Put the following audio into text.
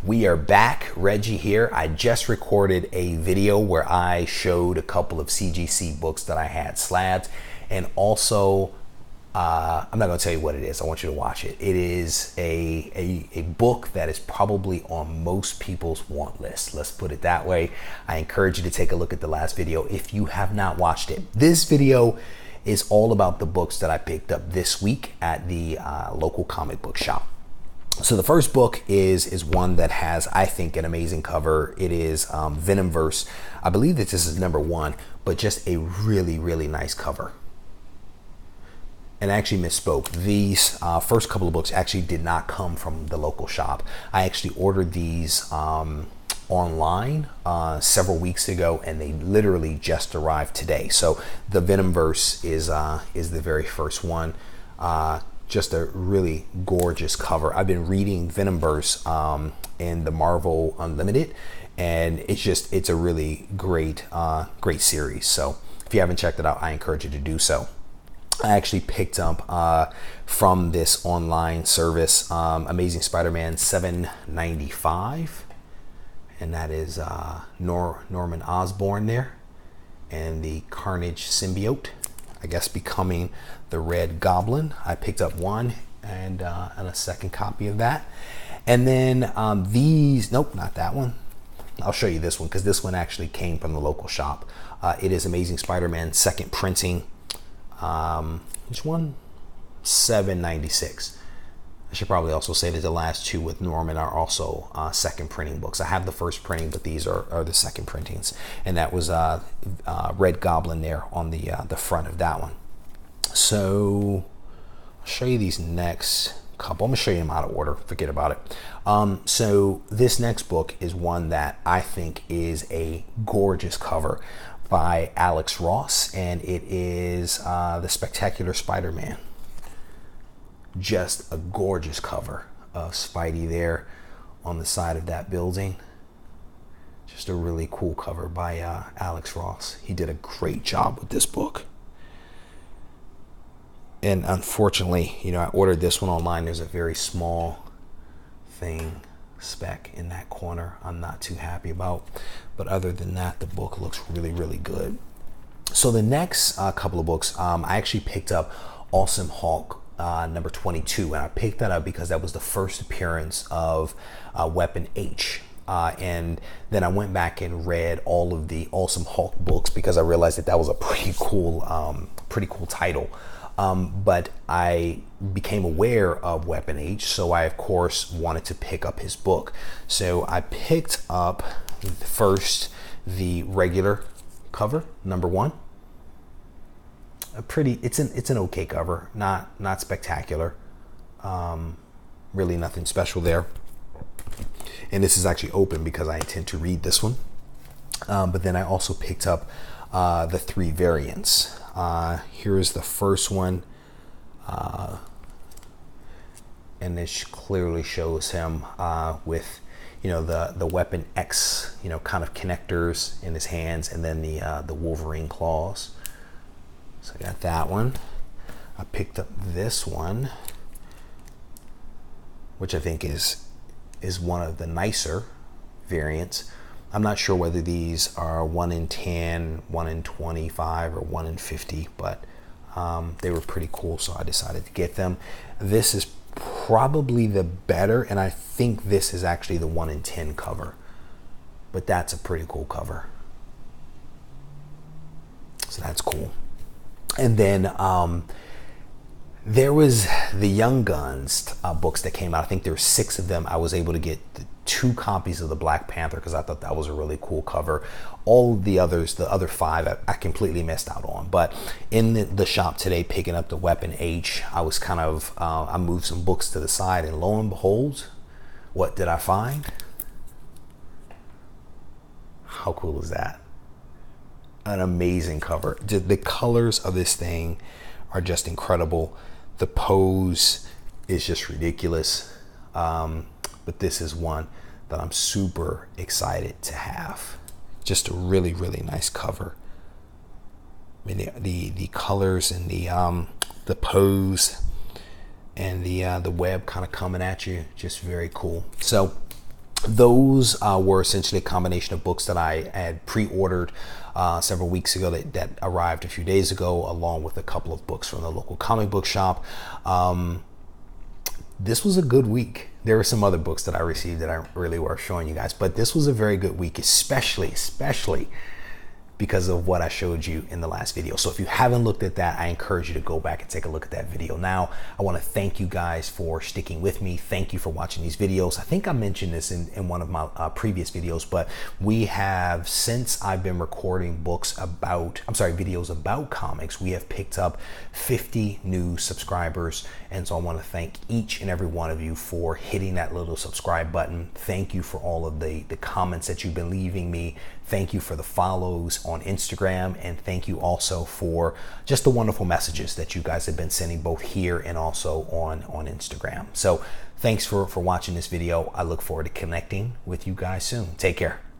We are back. Reggie here. I just recorded a video where I showed a couple of CGC books that I had slabbed, and also I'm not going to tell you what it is. I want you to watch it. It is a book that is probably on most people's want list. Let's put it that way. I encourage you to take a look at the last video if you have not watched it. This video is all about the books that I picked up this week at the local comic book shop. So the first book is one that has, I think, an amazing cover. It is Venom Verse. I believe that this is #1, but just a really, really nice cover. And I actually misspoke. These first couple of books actually did not come from the local shop. I actually ordered these online several weeks ago, and they literally just arrived today. So the Venom Verse is the very first one. Just a really gorgeous cover. I've been reading Venom Verse in the Marvel Unlimited, and it's a really great series. So if you haven't checked it out, I encourage you to do so. I actually picked up from this online service Amazing Spider-Man 795, and that is Norman Osborn there, and the Carnage symbiote, I guess, becoming the Red Goblin. I picked up one and a second copy of that. And then nope, not that one. I'll show you this one because this one actually came from the local shop. It is Amazing Spider-Man second printing. Which one? 796. I should probably also say that the last two with Norman are also second printing books. I have the first printing, but these are the second printings. And that was Red Goblin there on the front of that one. So I'll show you these next couple. I'm gonna show you them out of order. Forget about it. So this next book is one that I think is a gorgeous cover by Alex Ross, and it is the Spectacular Spider-Man. Just a gorgeous cover of Spidey there on the side of that building. Just a really cool cover by Alex Ross. He did a great job with this book. And unfortunately, I ordered this one online. There's a very small speck in that corner I'm not too happy about. But other than that, the book looks really, really good. So the next couple of books, I actually picked up Awesome Hulk number 22, and I picked that up because that was the first appearance of Weapon H. And then I went back and read all of the Awesome Hulk books because I realized that was a pretty cool title. But I became aware of Weapon H, so I of course wanted to pick up his book. So I picked up first the regular cover, #1. It's an okay cover, not spectacular. Really nothing special there. And this is actually open because I intend to read this one. But then I also picked up the 3 variants. Here's the first one, and this clearly shows him with the Weapon X kind of connectors in his hands, and then the Wolverine claws. So I got that one. I picked up this one, which I think is one of the nicer variants. I'm not sure whether these are 1 in 10, 1 in 25, or 1 in 50, but they were pretty cool, so I decided to get them. This is probably the better, and I think this is actually the 1 in 10 cover, but that's a pretty cool cover. So that's cool. And then there was the Young Guns books that came out. I think there were 6 of them. I was able to get 2 copies of the Black Panther because I thought that was a really cool cover. All of the others, the other 5, I completely missed out on. But in the shop today, picking up the Weapon H, I was I moved some books to the side, and lo and behold, what did I find? How cool is that? An amazing cover. The colors of this thing are just incredible. The pose is just ridiculous. But this is one that I'm super excited to have. Just a really, really nice cover. I mean, the colors and the pose and the web kind of coming at you, just very cool. So Those were essentially a combination of books that I had pre-ordered several weeks ago that arrived a few days ago, along with a couple of books from the local comic book shop. This was a good week. There were some other books that I received that aren't really worth showing you guys, but this was a very good week, especially because of what I showed you in the last video. So if you haven't looked at that, I encourage you to go back and take a look at that video now. I want to thank you guys for sticking with me. Thank you for watching these videos. I think I mentioned this in one of my previous videos, but we have, since I've been recording videos about comics, we have picked up 50 new subscribers. And so I want to thank each and every one of you for hitting that little subscribe button. Thank you for all of the comments that you've been leaving me. Thank you for the follows on Instagram, and thank you also for just the wonderful messages that you guys have been sending both here and also on Instagram. So thanks for watching this video. I look forward to connecting with you guys soon. Take care.